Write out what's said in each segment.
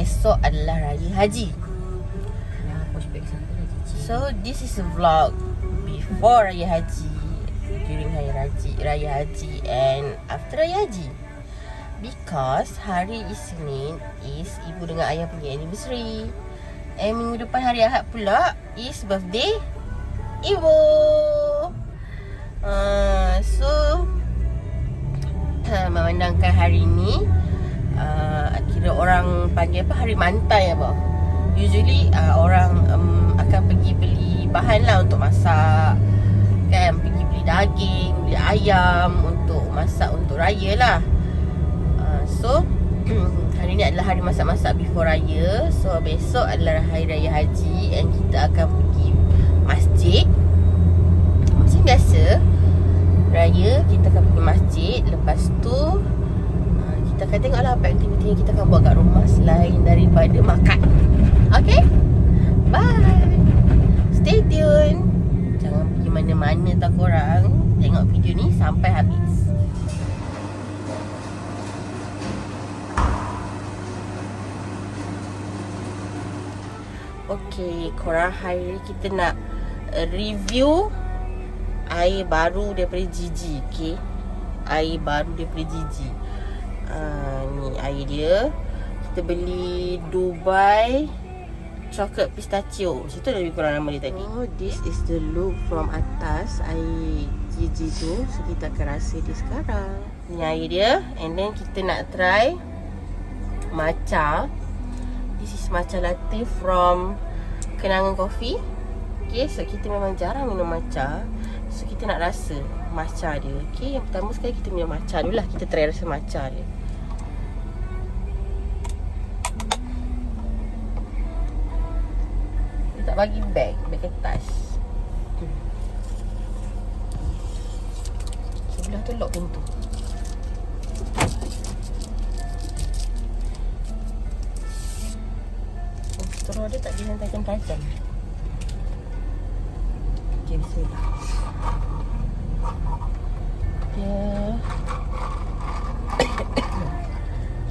esok adalah Raya Haji. So this is a vlog before Raya Haji, during Raya Haji and after Raya Haji. Because hari Isnin is ibu dengan ayah punya anniversary, and minggu depan hari Ahad pula is birthday ibu. So memandangkan hari ni kira orang panggil apa, hari mantai apa. Usually orang akan pergi beli bahan lah untuk masak kan, pergi beli daging, beli ayam untuk masak untuk raya lah. So hari ni adalah hari masak-masak before raya. So besok adalah hari Raya Haji and kita akan pergi masjid. Macam biasa raya kita akan pergi masjid. Lepas tu kita akan tengoklah apa aktiviti yang kita akan buat kat rumah selain daripada makan. Okay, bye. Stay tune. Jangan pergi mana-mana tau korang. Tengok video ni sampai habis. Okay, korang, hari ni kita nak review air baru daripada Gigi. Okay, air baru daripada Gigi. Ni air dia. Kita beli Dubai Chocolate Pistachio. Situ dah lebih kurang nama dia tadi. Oh, this is the look from atas air Gigi tu. So kita akan rasa dia sekarang. Ni air dia. And then kita nak try matcha. This is matcha latte from Kenangan Coffee. Okay, so kita memang jarang minum matcha. So kita nak rasa matcha dia. Okay, yang pertama sekali kita minum matcha dulu lah. Kita try rasa matcha dia. Dia tak bagi bag kertas. Sebelah tu lock pintu. Straw dia tak boleh tajam-tajam. Okay, bismillah. Dia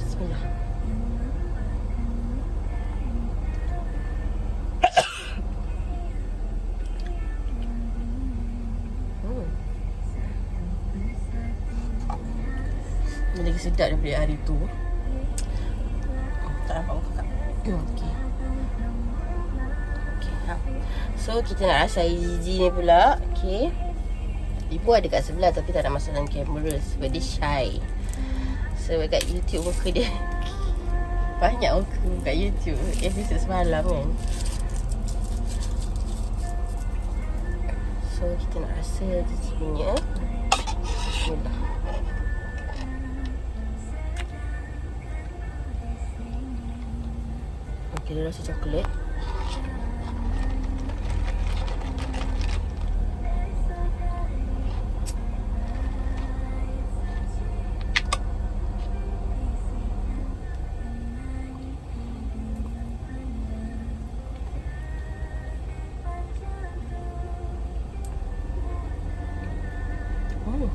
bismillah. Ini lagi sedap daripada hari tu. Tak nampak muka kak. Okay. So kita nak rasa air Gigi ni pula. Okay, ibu ada kat sebelah tapi tak nak masuk dalam kamera sebab dia shy. Sebab kat YouTube muka dia banyak muka kat YouTube episode semalam kan. So kita nak rasa Gigi punya. Bismillah. Okay, dia rasa coklat.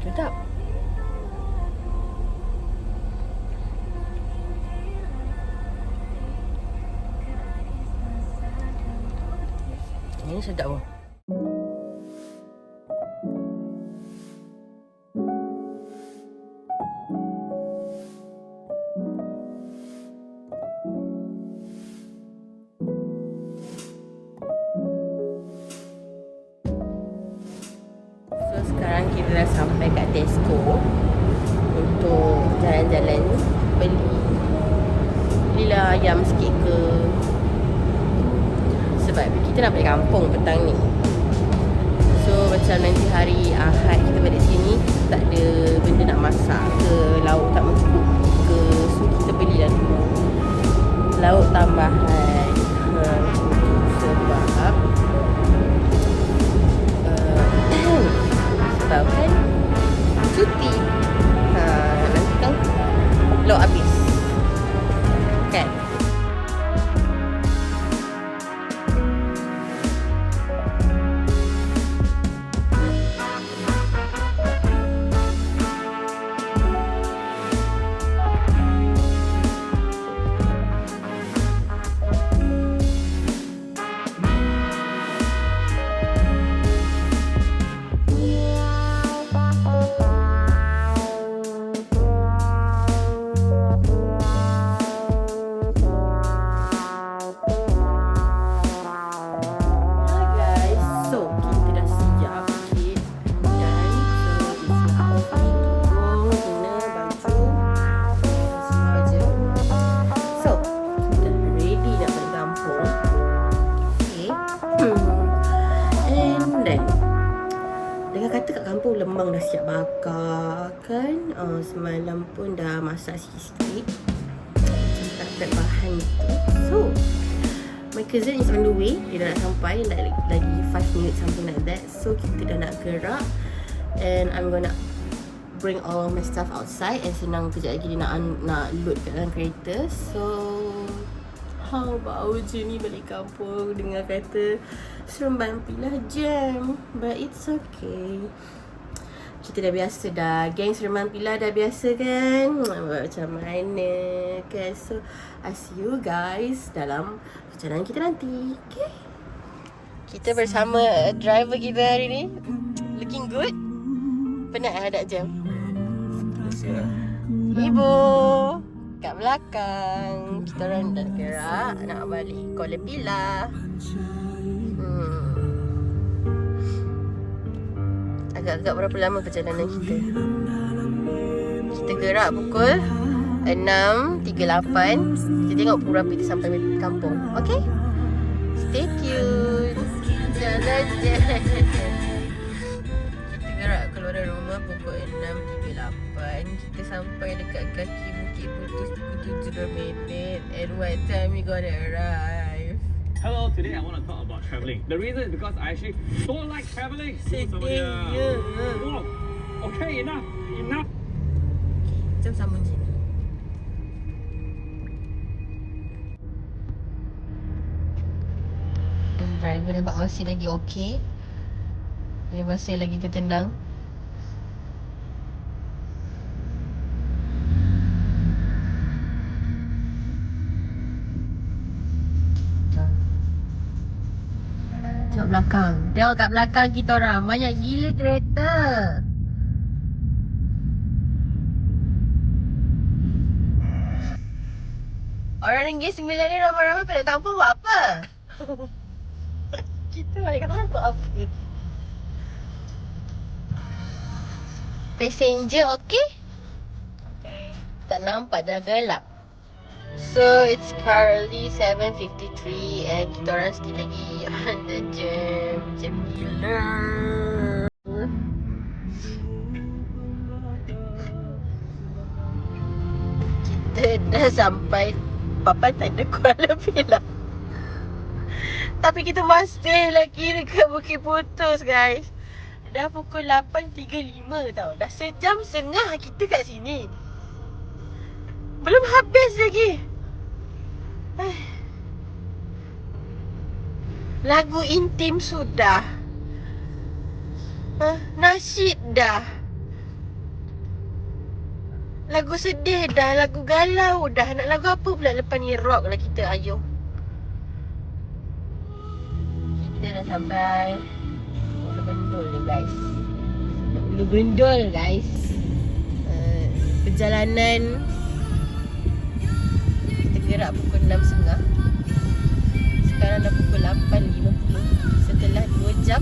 Sedap. Ini sedap pun. Sekarang kita dah sampai kat Tesco untuk jalan-jalan belilah ayam sikit ke, sebab kita nak balik kampung petang ni. So macam nanti hari Ahad kita balik sini tak ada benda nak masak ke, lauk tak cukup ke, so kita belilah dulu lauk tambahan. Sebab kan cuti, nanti kan lauk habis kan. siap bakar kan. Semalam pun dah masak sikit-sikit, tak prep bahan tu. So my cousin is on the way. Dia dah nak sampai, lagi 5 minutes something like that. So kita dah nak gerak, and I'm gonna bring all my stuff outside. And senang kejap lagi dia nak load kat dalam kereta. So how about journey balik kampung dengan kereta Seremban Pilah jam. But it's okay, kita dah biasa dah. Geng Seremban Pilah dah biasa kan. Macam mana kan. So I see you guys dalam perjalanan kita nanti. Okay, kita bersama driver kita hari ni. Looking good. Penat ada jam. Ibu kat belakang. Kita orang dah gerak nak balik Kuala Pilah. Agak-agak berapa lama perjalanan kita? Kita gerak pukul 6.38. Kita tengok pukul berapa kita sampai kampung. Okay? Stay tuned. Jalan je. Kita gerak keluar dari rumah pukul 6.38. Kita sampai dekat kaki Bukit Putus pukul 7 And what time we gonna arrive? Hello, today I want to talk about travelling. The reason is because I actually don't like travelling. Sedihnya. Oh, okay, enough. Jom sambung sini. Driver nampak masih lagi okey. Dia masih lagi tertenang. Tengok belakang. Tengok kat belakang kita orang. Banyak gila kereta. Orang Negeri Sembilan ni ramai-ramai pada tampung buat apa? Kita balik kat mana buat apa? Passenger okey? Tak nampak, dah gelap. So it's currently 7:53 and kita orang sikit lagi ada jam. Jam gila. Kita dah sampai papan tanda Kuala Pilah. Tapi kita masih lagi dekat Bukit Putus guys. Dah pukul 8.35 tau. Dah sejam setengah kita kat sini. Belum habis lagi. Lagu intim sudah. Nasyid dah. Lagu sedih dah. Lagu galau dah. Nak lagu apa pula lepas ni? Rock lah kita. Ayo. Kita dah sampai Ulu Bendul ni guys. Ulu Bendul guys. Perjalanan kita gerak pukul 6.30. Sekarang dah pukul 8.50. Setelah 2 jam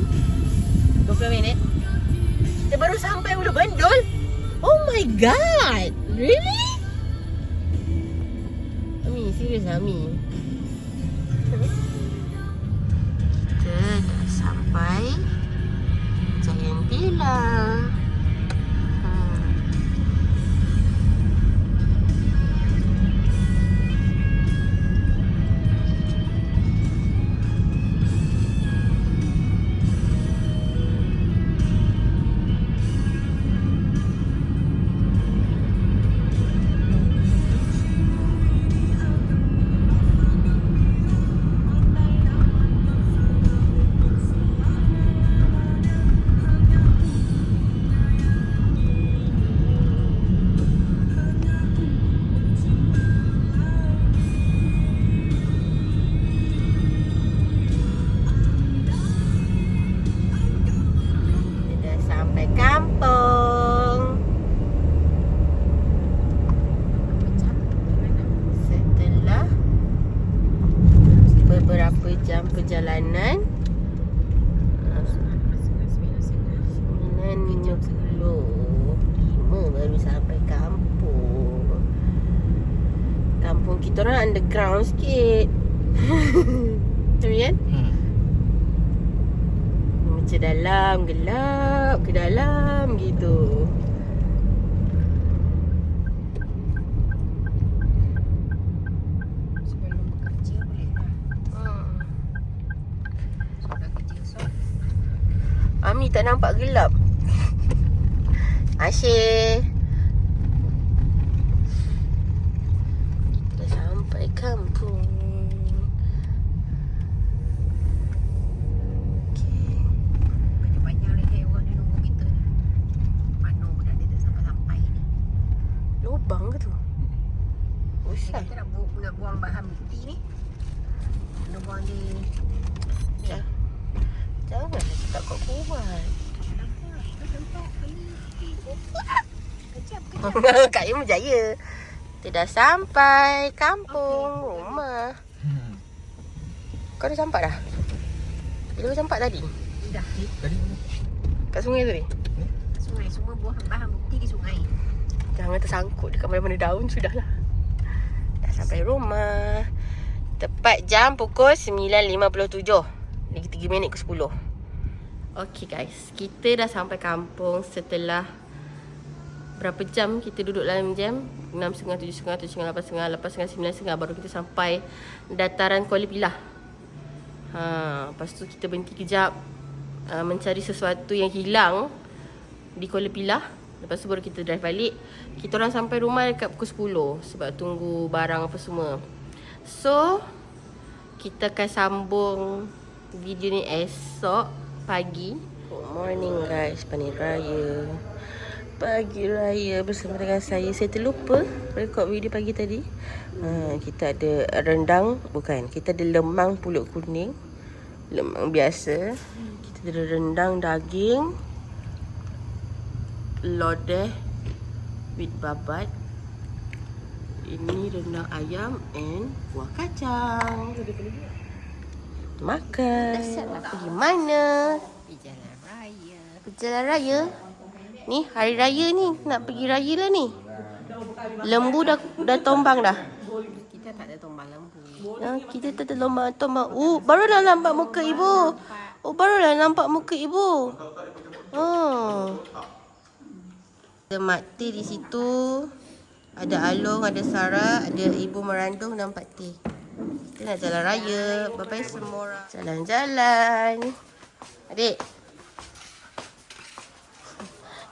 20 minit kita baru sampai Ulu Bendul. Oh my god. Really? Ami, serius Ami. Kita dah sampai Jalan Pilah. Jam perjalanan 9.55 baru sampai kampung. Kampung kita orang underground sikit. Betul kan? Macam dalam, gelap ke dalam gitu. Sebelum bekerja boleh lah. Sudah kerja esok. Ami tak nampak gelap. Asyik. Dah sampai kampung. Banyak-banyak leher orang dia nunggu kita. Mana dah dia dah sampai-sampai ni. Lubang ke tu? Dia Usai. kata nak buang bahan bukti ni. Nak buang di Janganlah cakap kuat-kuat. Kejap. Kak Im berjaya. Kita dah sampai kampung rumah. Kau dah sampai dah? Bila kau sampai tadi? Dah. Tadi mana? Kat sungai tu ni? Sungai. Semua buah bahan bukti di sungai. Jangan tersangkut dekat mana-mana daun. Sudahlah. Dah sampai rumah. Tepat jam pukul 9.57. Lagi 3 minit ke 10. Okay guys, kita dah sampai kampung setelah berapa jam kita duduk dalam jam? 6.30, 7.30, 7.30, 8.30, 8.30, 9.30 baru kita sampai dataran Kuala Pilah. Lepas tu kita berhenti kejap mencari sesuatu yang hilang di Kuala Pilah. Lepas tu baru kita drive balik. Kita orang sampai rumah dekat pukul 10 sebab tunggu barang apa semua. So, kita akan sambung video ni esok pagi. Good morning guys, Panen Raya. Pagi Raya bersama dengan saya. Saya terlupa rekod video pagi tadi. Kita ada rendang, bukan. Kita ada lemang pulut kuning. Lemang biasa. Kita ada rendang daging. Lodeh with babat. Ini rendang ayam and buah kacang. Makan. Pergi mana? Di jalan raya. Pergi jalan raya. Ni hari raya ni. Nak pergi raya lah ni. Lembu dah tombang dah. Kita tak ada tombang lembu. Kita tak ada tombang. Barulah nampak muka ibu. Barulah nampak muka ibu. Ada Mak Teh di situ. Ada Along, ada Sarah, ada Ibu Merandung dan Pak Teh. Kita nak jalan raya. Bye-bye semua orang. Jalan-jalan. Adik.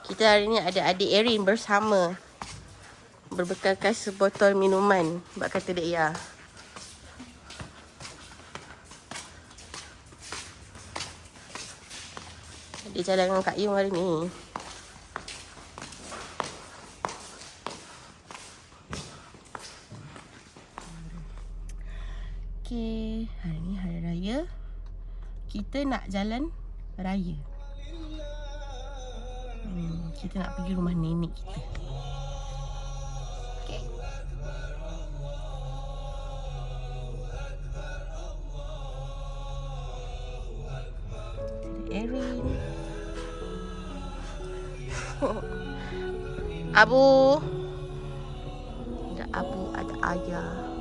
Kita hari ni ada adik Erin bersama. Berbekalkan sebotol minuman. Sebab kata Dek Ya. Dia jalan dengan Kak Yung hari ni. Okay, hari ni hari raya. Kita nak jalan raya. Kita nak pergi rumah nenek kita. Okay. Ada Erin. Abu. Ada Abu, ada Ayah.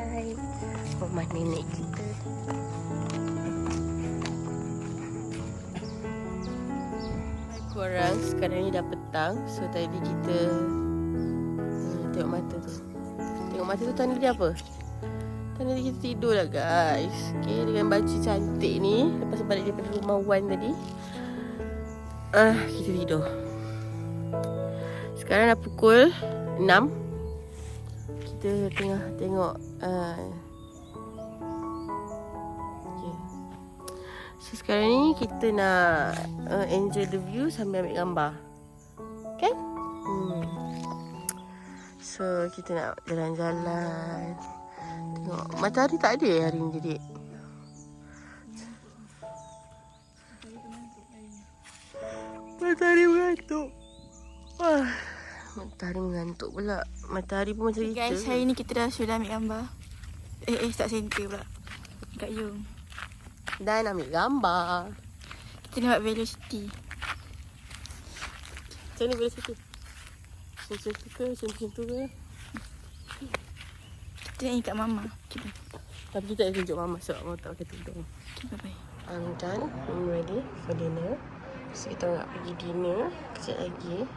Hai, rumah nenek kita. Hai korang, sekarang ni dah petang. So tadi kita tengok mata tu. masa tu tanda dia apa? Tanda dia kita tidur lah guys. Okay, dengan baju cantik ni. Lepas balik daripada rumah Wan tadi. Kita tidur. Sekarang dah pukul 6. Kita tengah tengok So sekarang ni kita nak enjoy the view sambil ambil gambar. Kan? So kita nak jalan-jalan. Tengok matahari tak ada hari ni Dik. Matahari mengantuk. Matahari mengantuk pula. Matahari pun macam kita. Guys, hari ni kita dah sudah ambil gambar. Start center pula. Kat Yung. Dan ambil gambar. Kita nak buat velocity. Macam ni boleh situ. Macam tu ke? Macam tu ke? Kita nak ikat mama. Okay, bye. Tapi kita nak tunjuk mama sebab mama tak pakai tudung. Okay, bye-bye. I'm done. I'm ready for dinner. So kita nak pergi dinner kejap lagi.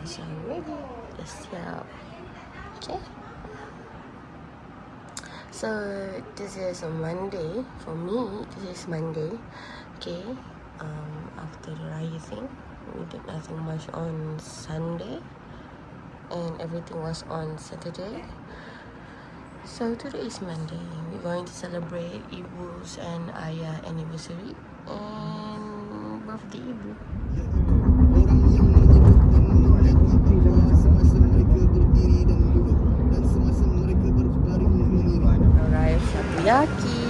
So I'm ready. Dah siap. Okay. So this is a Monday. For me, this is Monday. Okay. After the Raya thing, we did nothing much on Sunday. And everything was on Saturday. So today is Monday. We're going to celebrate Ibu's and Ayah anniversary and birthday Ibu. Orang yang menyebutkan mereka semasa mereka berdiri dan duduk dan semasa mereka berbaring mengiring. Alright, takoyaki.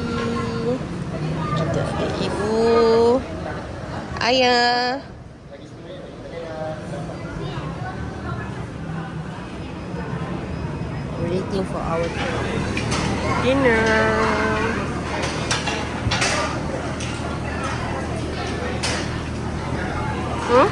Kita ada Ibu, Ayah. Waiting for our dinner. Hmm?